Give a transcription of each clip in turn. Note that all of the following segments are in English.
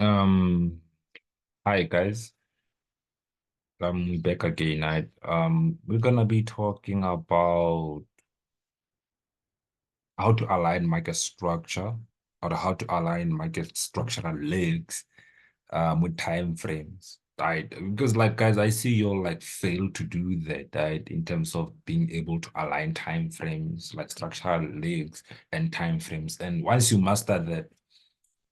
Um, Hi guys. We back again. We're gonna be talking about how to align microstructure or how to align microstructural legs with time frames. Right? Because like guys, I see you all like fail to do that, right? In terms of being able to align time frames, like structural legs and time frames. And once you master that,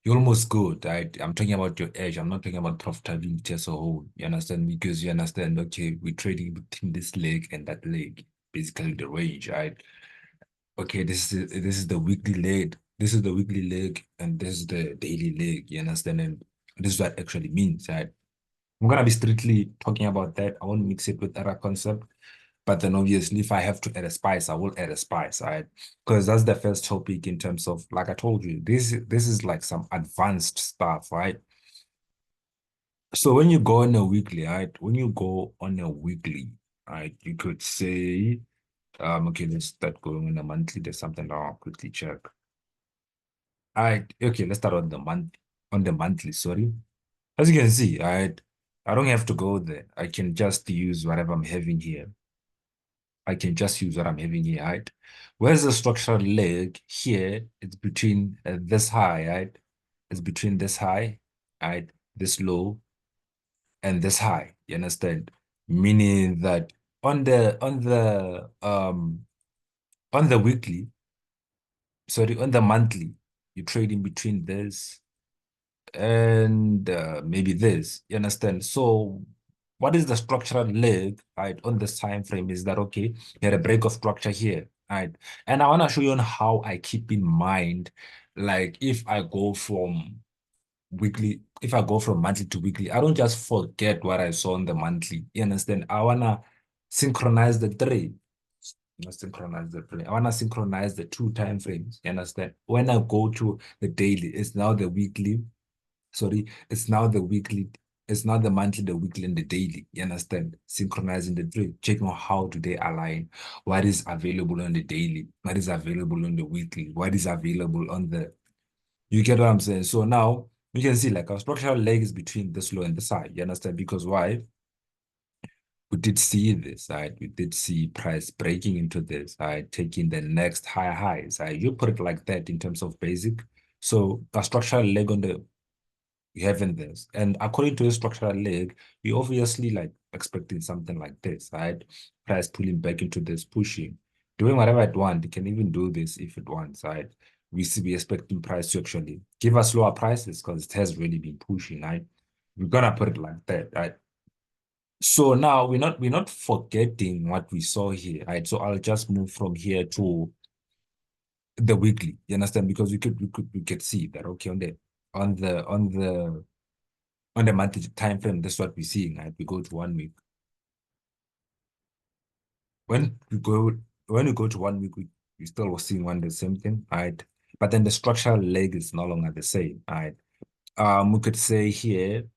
you're almost good, right? I'm talking about your edge. I'm not talking about profitability as a whole. You understand? Because you understand, okay, we're trading between this leg and that leg, basically the range, right? Okay, this is the weekly leg. This is the weekly leg, and this is the daily leg. You understand? And this is what it actually means, right? I'm gonna be strictly talking about that. I won't mix it with other concept. But then obviously, if I have to add a spice, I will add a spice, right? Because that's the first topic in terms of, like I told you, this is like some advanced stuff, right? So when you go on a weekly, right? When you go on a weekly, right, you could say, okay, let's start going on a monthly. There's something that I'll quickly check. All right, okay, let's start on the monthly, sorry. As you can see, I don't have to go there. I can just use whatever I'm having here. I can just use what I'm having here, right? Where's the structural leg here? It's between this high, right? It's between this high, right? This low and this high. You understand? Meaning that on the weekly, sorry, on the monthly, you trade in between this and maybe this. You understand? So what is the structural leg, right, on this time frame is that okay, you had a break of structure here, right? And I want to show you on how I keep in mind, like if I go from weekly, if I go from monthly to weekly, I don't just forget what I saw on the monthly. You understand? I wanna synchronize the three. Not synchronize the three. I wanna synchronize the two time frames. You understand? When I go to the daily, it's now the weekly. Sorry, it's now the weekly. It's not the monthly, the weekly, and the daily. You understand? Synchronizing the three, checking on how do they align, what is available on the daily, what is available on the weekly, what is available on the, you get what I'm saying? So now you can see like our structural leg is between this low and this high. You understand? Because why? We did see this, right? We did see price breaking into this, right? Taking the next higher highs. Right? You put it like that in terms of basic. So a structural leg on the having this. And according to the structural leg, we obviously like expecting something like this, right? Price pulling back into this, pushing, doing whatever it wants. It can even do this if it wants, right? We expecting price to actually give us lower prices because it has really been pushing, right? We're gonna put it like that, right? So now we're not forgetting what we saw here, right? So I'll just move from here to the weekly. You understand? Because we could see that okay on the monthly time frame, that's what we're seeing, right? We go to 1 week. When we go when we go to 1 week, we still was seeing one the same thing, right? But then the structural leg is no longer the same, right? We could say here,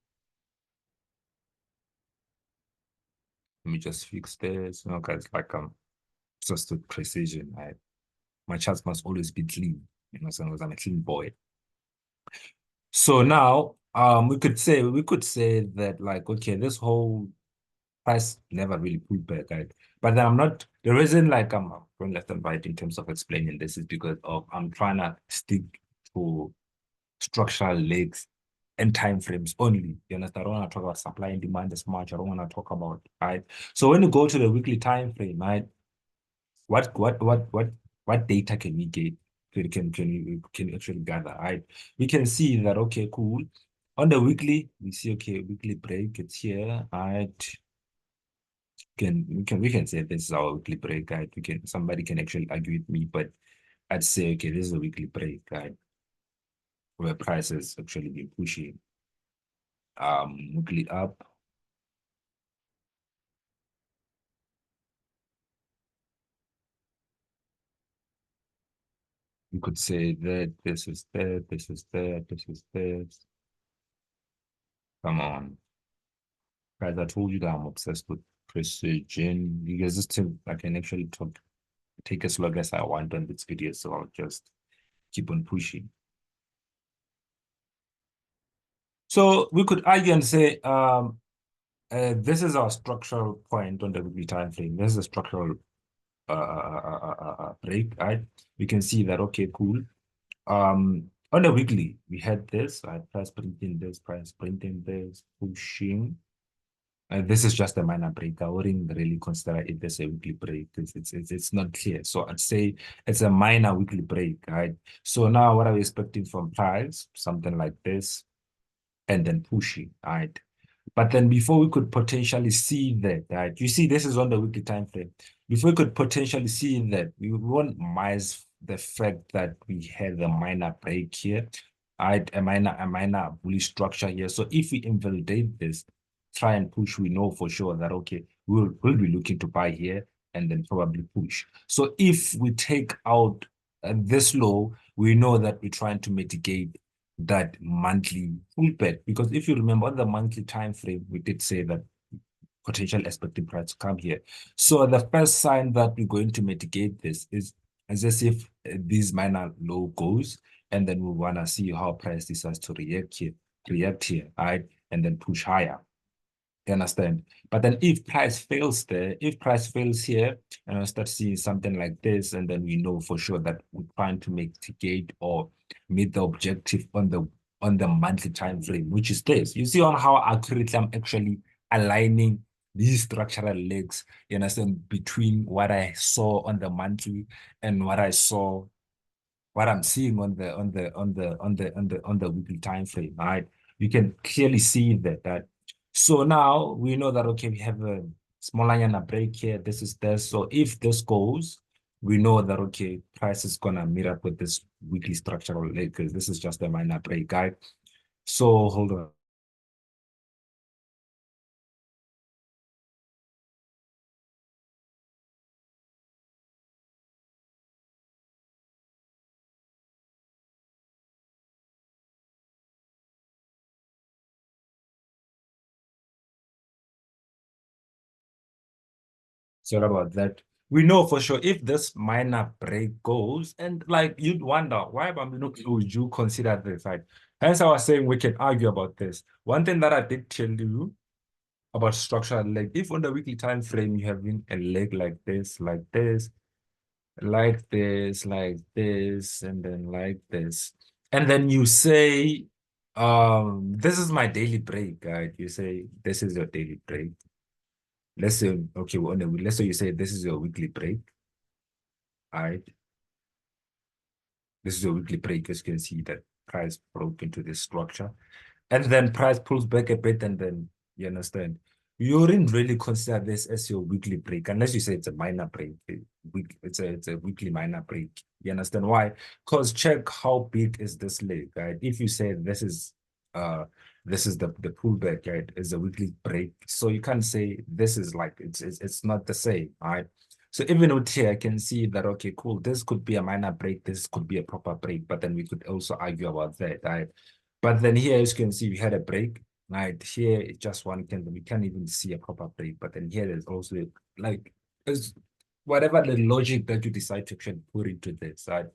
let me just fix this, guys, like just with precision, right? My charts must always be clean, so because I'm a clean boy. So now, we could say that like, okay, this whole price never really pulled back, right? But then I'm not, the reason like I'm going left and right in terms of explaining this is because of I'm trying to stick to structural legs and time frames only. You understand? I don't want to talk about supply and demand as much. I don't want to talk about, right? So when you go to the weekly time frame, right? What data can we get? Can actually gather, right? We can see that okay, cool. On the weekly, we see okay, weekly break, it's here, right? We can say this is our weekly break, right? Somebody can actually argue with me, but I'd say okay, this is a weekly break, right? Where prices actually been pushing weekly up. You could say that this is that, this is that, this is this. Come on. Guys, I told you that I'm obsessed with precision. You guys just think I can actually take as long as I want on this video, so I'll just keep on pushing. So we could argue and say this is our structural point on the weekly time frame. This is a structural break, right? We can see that, okay, cool. On the weekly, we had this, right? Price printing this, price printing this, pushing. This is just a minor break. I wouldn't really consider it as a weekly break. It's not clear. So I'd say it's a minor weekly break, right? So now what are we expecting from price? Something like this, and then pushing, right? But then before we could potentially see that, right? You see, this is on the weekly time frame. Before we could potentially see that, we won't miss the fact that we had a minor break here, right? A minor bullish structure here. So if we invalidate this, try and push, we know for sure that okay, we'll be looking to buy here and then probably push. So if we take out this low, we know that we're trying to mitigate that monthly pullback. Because if you remember on the monthly time frame, we did say that potential expected price to come here. So the first sign that we're going to mitigate this is as if this minor low goes, and then we want to see how price decides to react here, right? And then push higher. You understand? But then if price fails there, if price fails here, and I start seeing something like this, and then we know for sure that we're trying to mitigate or meet the objective on the monthly time frame, which is this. You see on how accurately I'm actually aligning these structural legs, you understand, between what I saw on the monthly and what I'm seeing on the weekly time frame, right? You can clearly see that. So now we know that okay, we have a small line break here. This is this. So if this goes, we know that okay, price is gonna meet up with this weekly structural leg because this is just a minor break, right? So hold on. Sorry about that. We know for sure if this minor break goes, and like you'd wonder why Bambino would you consider this, right? Hence, I was saying we can argue about this. One thing that I did tell you about structural leg, if on the weekly time frame you have been a leg like this, like this, like this, like this, and then like this, and then you say, this is my daily break, right? You say this is your daily break. Let's say, okay, well, let's say you say this is your weekly break. All right. This is your weekly break. As you can see that price broke into this structure. And then price pulls back a bit, and then you understand. You wouldn't really consider this as your weekly break unless you say it's a minor break. It's a weekly minor break. You understand why? Because check how big is this leg, right? If you say this is the pullback, right? Is a weekly break. So you can't say this is like it's not the same, right? So even with here, I can see that okay, cool. This could be a minor break. This could be a proper break. But then we could also argue about that, right? But then here, as you can see, we had a break. Right here, it's just one candle. We can't even see a proper break. But then here, there's also like as whatever the logic that you decide to actually put into this, right?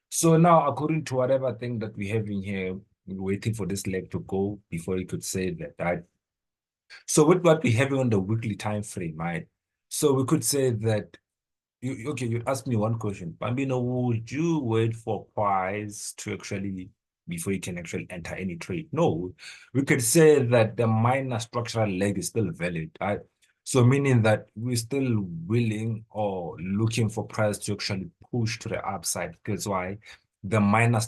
So now, according to whatever thing that we have in here, we're waiting for this leg to go before you could say that, right? So with what we have on the weekly time frame, right? So we could say that okay, you asked me one question. Bambino, would you wait for price to actually before you can actually enter any trade? No, we could say that the minor structural leg is still valid, right? So meaning that we're still willing or looking for price to actually push to the upside. Because why? The minor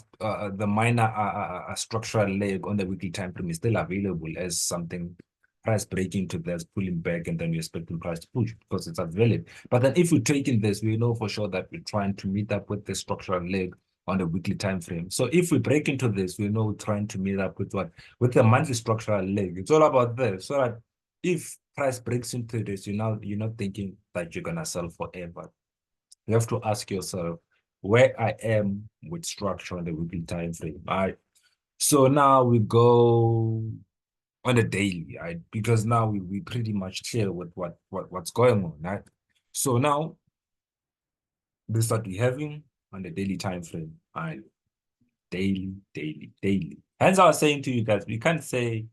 structural leg on the weekly time frame is still available as something price breaking to this, pulling back, and then we're expecting price to push because it's available. But then if we're taking this, we know for sure that we're trying to meet up with the structural leg on the weekly time frame. So if we break into this, we know we're trying to meet up with what? With the monthly structural leg. It's all about this. So that if price breaks into this, you're not thinking that you're gonna sell forever. You have to ask yourself where I am with structure on the weekly time frame. All right. So now we go on a daily, right? Because now we pretty much clear with what's going on, right? So now this is what we're having on the daily time frame, right? daily, daily, daily. Hence, I was saying to you guys, we can't say,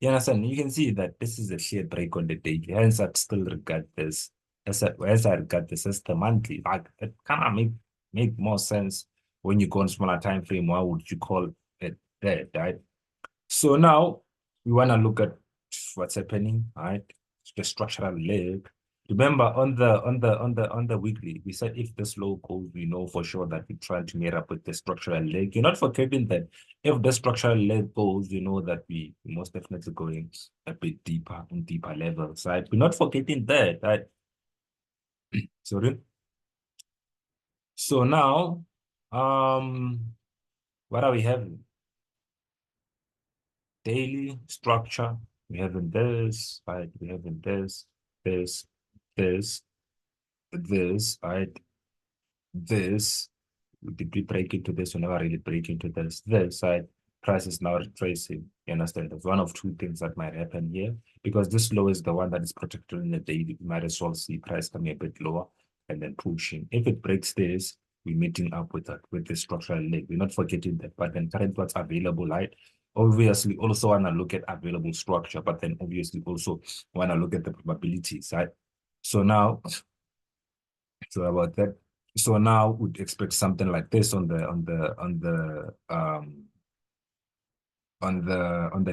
you understand? You can see that this is a sheer break on the daily. Hence, I'd still regard this as I regard this as the monthly. Like it kind of make more sense when you go on smaller time frame. Why would you call it that, right? So now we want to look at what's happening, right? The structural leg. Remember on the weekly, we said if this low goes, we know for sure that we're trying to meet up with the structural leg. You're not forgetting that if the structural leg goes, you know that we most definitely going a bit deeper and deeper levels, right? We're not forgetting that, right? Sorry. So now, what are we having? Daily structure. We have in this, right? We have in this, this, right? This. Did we break into this? We never really break into this, right? Price is now retracing. You understand? There's one of two things that might happen here because this low is the one that is protected in the daily. We might as well see price coming a bit lower and then pushing. If it breaks this, we're meeting up with that with the structural leg. We're not forgetting that, but then current what's available, right? Obviously, also want to look at available structure, but then obviously also want to look at the probabilities, right? So now, so about that. So now would expect something like this on the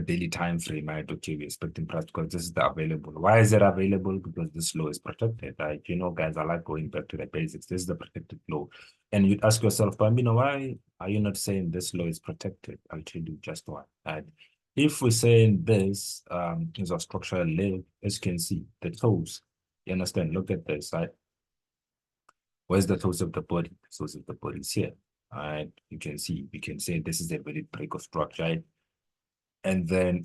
daily time frame, right? Okay, we're expecting price because this is the available. Why is it available? Because this low is protected, right? You know, guys, I like going back to the basics. This is the protected low. And you'd ask yourself, but you know, why are you not saying this low is protected? I'll tell you just why. Right? If we're saying this is a structural low, as you can see, the toes, you understand? Look at this, right? Where's the toes of the body? The toes of the body is here. All right, you can see, we can say this is a very break of structure, right? And then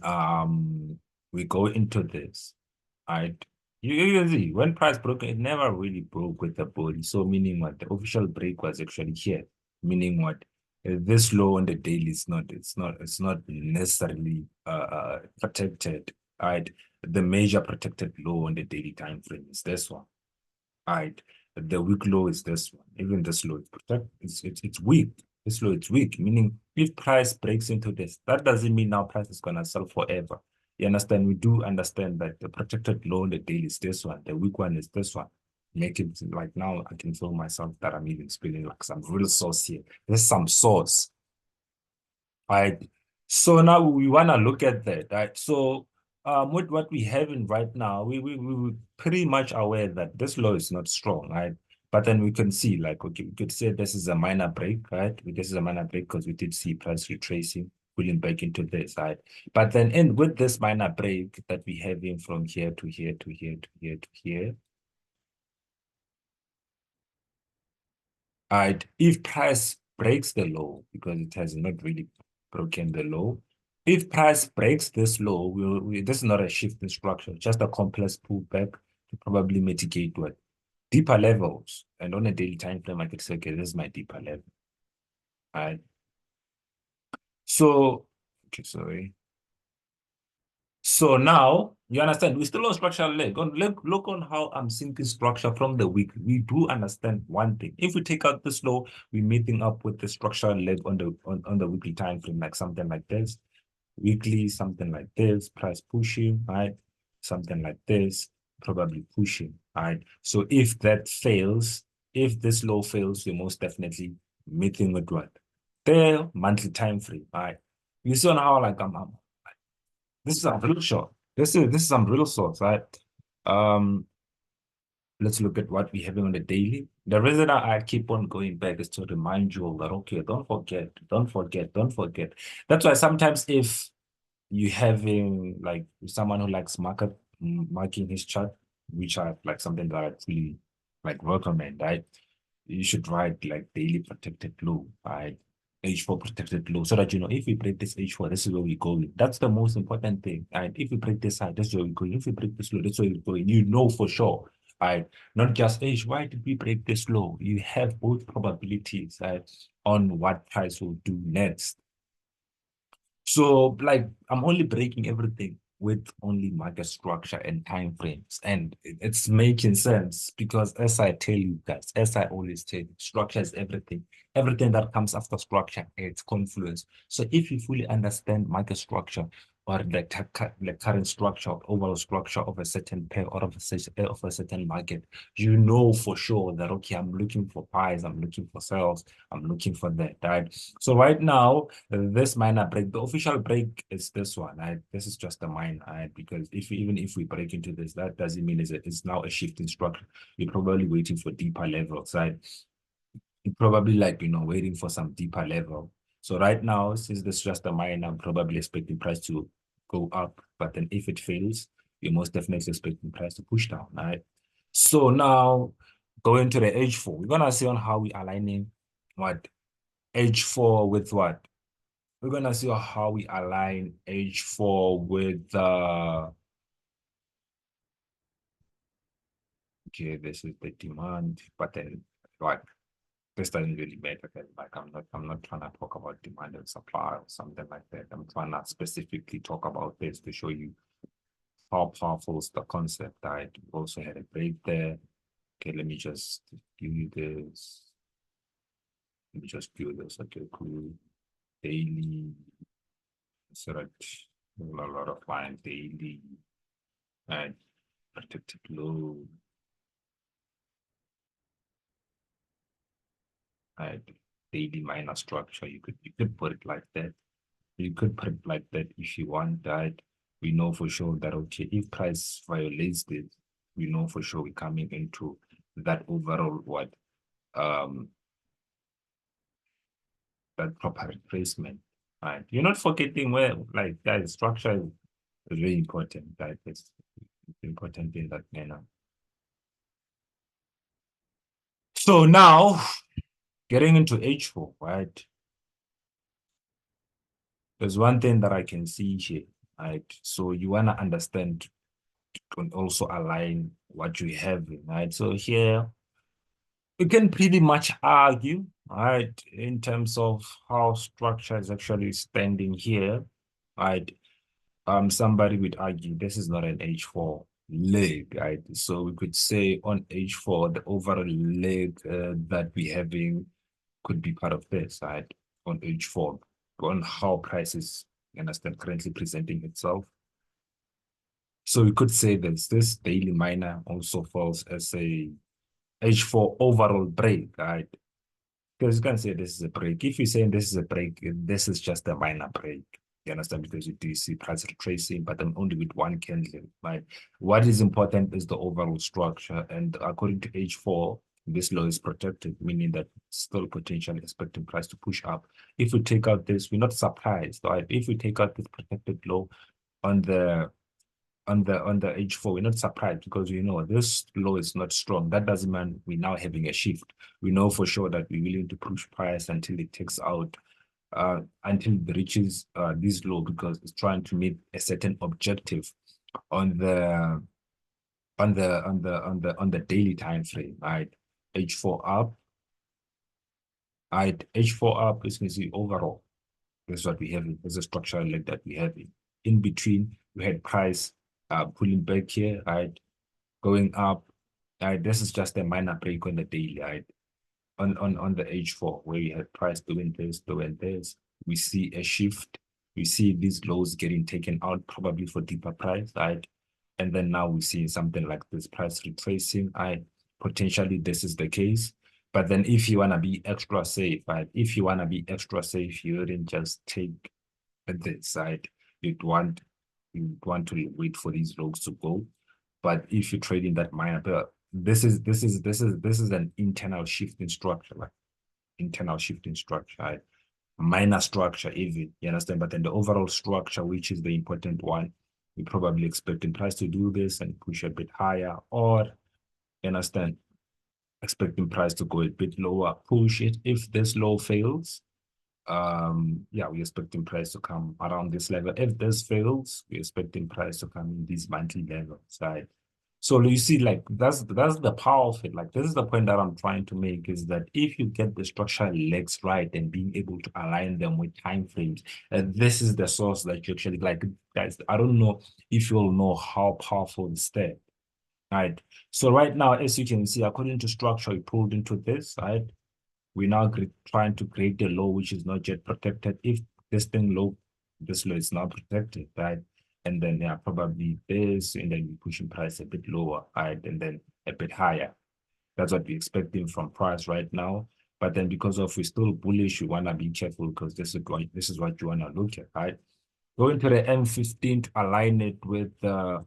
we go into this. All right. You can see when price broke, it never really broke with the body. So meaning what? The official break was actually here. Meaning what? This low on the daily is not necessarily protected. All right. The major protected low on the daily time frame is this one. Right. The weak low is this one. Even this low is protect. It's weak. This low it's weak. Meaning if price breaks into this, that doesn't mean now price is gonna sell forever. You understand? We do understand that the protected low on the daily is this one. The weak one is this one. Make it like now I can feel myself that I'm even spilling like some real sauce here. There's some sauce. Right. So now we want to look at that, right? So with what we have in right now, we pretty much aware that this law is not strong, right? But then we can see, like, okay, we could say this is a minor break, right? This is a minor break because we did see price retracing, pulling back into this, right? But then in with this minor break that we have in from here to here to here to here to here, right? If price breaks the low, because it has not really broken the low, if price breaks this low, this is not a shift in structure, just a complex pullback to probably mitigate what deeper levels. And on a daily time frame, I could say, okay, this is my deeper level. Right. So, okay, sorry. So now you understand we still on structural leg. Look on how I'm sinking structure from the week. We do understand one thing. If we take out this low, we're meeting up with the structural leg on the weekly time frame, like something like this. Weekly, something like this, price pushing, right? Something like this, probably pushing, right? So if that fails, if this low fails, we're most definitely meeting with what? The monthly time frame, right? You see on how like this is some real shot. This is some real sorts, right? Um, let's look at what we have on the daily. The reason I keep on going back is to remind you all that okay, don't forget, don't forget, don't forget. That's why sometimes if you having like someone who likes marking his chart, which are like something that I really like recommend, right? You should write like daily protected low, right? H4 protected low, so that you know if we break this H4, this is where we go. That's the most important thing. Right? If we break this high, this is where we go. If we break this low, this is where we go. You know for sure. Right? Not just H, why did we break this low? You have both probabilities, right, on what price will do next. So like I'm only breaking everything with only market structure and time frames. And it's making sense because as I tell you guys, as I always tell you, structure is everything. Everything that comes after structure, it's confluence. So if you fully understand market structure or the current structure or overall structure of a certain pair or of a certain market, you know for sure that, okay, I'm looking for buys, I'm looking for sales, I'm looking for that, right? So right now, this minor break, the official break is this one, right? This is just a minor, right? Because even if we break into this, that doesn't mean it's now a shift in structure. You're probably waiting for deeper levels, right? You're probably like, waiting for some deeper level. So right now, since this is just a minor, I'm probably expecting price to go up. But then if it fails, you're most definitely expecting price to push down, right? So now going to the H4, we're gonna see on how we aligning what H4 with what? We're gonna see how we align H4 with okay, this is the demand, but then what? This doesn't really matter. Like I'm not trying to talk about demand and supply or something like that. I'm trying to specifically talk about this to show you how powerful is the concept. I also had a break there. Okay, let me just give you this. Let me just do this. Okay, cool. Daily select a lot of line daily and protected low and daily minor structure. You could put it like that. You could put it like that if you want that. We know for sure that, okay, if price violates this, we know for sure we're coming into that overall what that proper retracement. Right. You're not forgetting where like that structure is very important. That is important in that manner. So now getting into H4, right? There's one thing that I can see here, right? So you want to understand and also align what you have, right? So here we can pretty much argue, right, in terms of how structure is actually standing here, right? Somebody would argue this is not an H4 leg, right? So we could say on H4, the overall leg that we having could be part of this, right? On H4, on how prices, you understand, currently presenting itself. So we could say that this daily minor also falls as a H4 overall break, right? Because you can say this is a break. If you're saying this is a break, this is just a minor break. You understand? Because you do see price retracing, but then only with one candle, right? What is important is the overall structure. And according to H4, this low is protected, meaning that still potentially expecting price to push up. If we take out this, we're not surprised, right? If we take out this protected low on the on the H4, we're not surprised because we know this low is not strong. That doesn't mean we're now having a shift. We know for sure that we're willing to push price until it takes out, until it reaches this low because it's trying to meet a certain objective on the daily time frame, right? H4 up, right? H4 up is going to see overall. This is what we have. There's a structural leg that we have in between. We had price pulling back here, right? Going up. This is just a minor break on the daily, right? On the H4, where we had price doing this. We see a shift. We see these lows getting taken out, probably for deeper price, right? And then now we see something like this price retracing. Potentially this is the case. But then if you want to be extra safe, right? If you want to be extra safe, you wouldn't just take this side. You'd want to wait for these lows to go. But if you're trading that minor, this is an internal shift in structure, like internal shift in structure, right? Minor structure even, you understand? But then the overall structure, which is the important one, we probably expecting price to do this and push a bit higher, or you understand, expecting price to go a bit lower, push it. If this low fails, yeah, we're expecting price to come around this level. If this fails, we're expecting price to come in these monthly levels, right? So you see, like that's the power of it. Like this is the point that I'm trying to make is that if you get the structural legs right and being able to align them with time frames, this is the source that you actually like, guys. I don't know if you all know how powerful this step, right? So right now, as you can see, according to structure, we pulled into this, right? We're now trying to create a low which is not yet protected. If this thing low, this low is not protected, right? And then yeah, probably this, and then we pushing price a bit lower, right? And then a bit higher. That's what we're expecting from price right now. But then because of we're still bullish, you wanna be careful because this is what you wanna look at, right? Going to the M15 to align it with the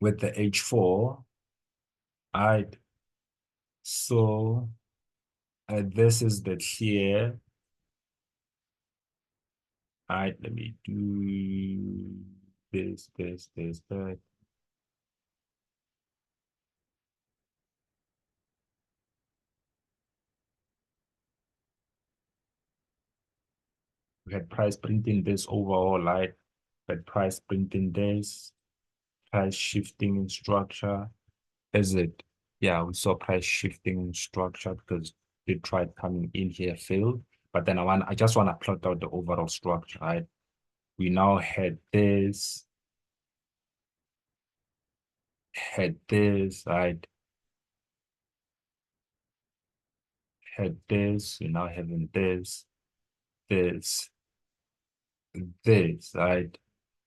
H4, right? So this is the clear. All right, let me do this, that. We had price printing this overall, right? We had price printing this, price shifting in structure. Is it? Yeah, we saw price shifting in structure because they tried coming in here, failed. But then I just want to plot out the overall structure, right? We now had this, right? Had this, we're now having this, this, right?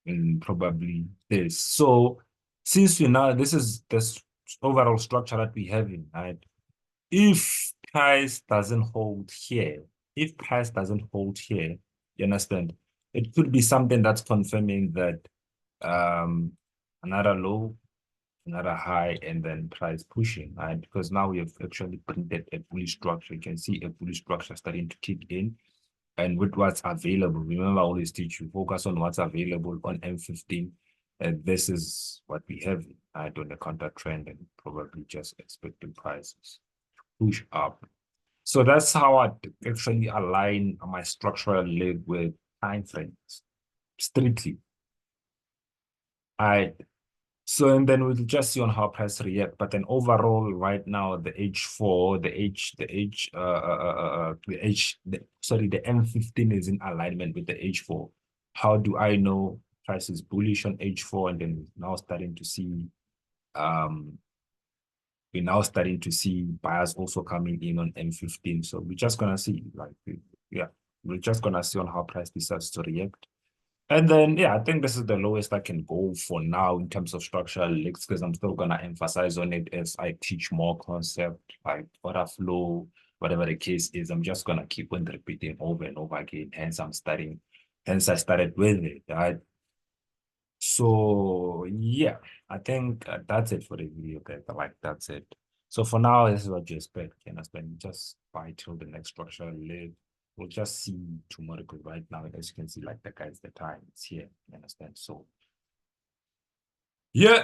And probably this. So since we now, this is this overall structure that we have in, right? If price doesn't hold here, if price doesn't hold here, you understand? It could be something that's confirming that another low, another high, and then price pushing, right? Because now we have actually printed a bullish structure. You can see a bullish structure starting to kick in and with what's available. Remember, I always teach you focus on what's available on M15. And this is what we have, right, on the counter trend and probably just expecting prices push up. So that's how I actually align my structural leg with time frames strictly. I So, and then we'll just see on how price react. But then overall, right now, the H4, the M15 is in alignment with the H4. How do I know price is bullish on H4? And then now starting to see, um, we're now starting to see buyers also coming in on M15. So we're just gonna see, like, yeah, we're just gonna see on how price decides to react. And then, yeah, I think this is the lowest I can go for now in terms of structural leaks because I'm still going to emphasize on it as I teach more concept, like order flow, whatever the case is. I'm just going to keep on repeating over and over again. Hence I started with it, right? So, yeah, I think that's it for the video, guys. Like, that's it. So for now, this is what you expect. You understand? Just buy till the next structural leg. We'll just see tomorrow because right now, as you can see, like the guys, the time it's here. You understand? So yeah,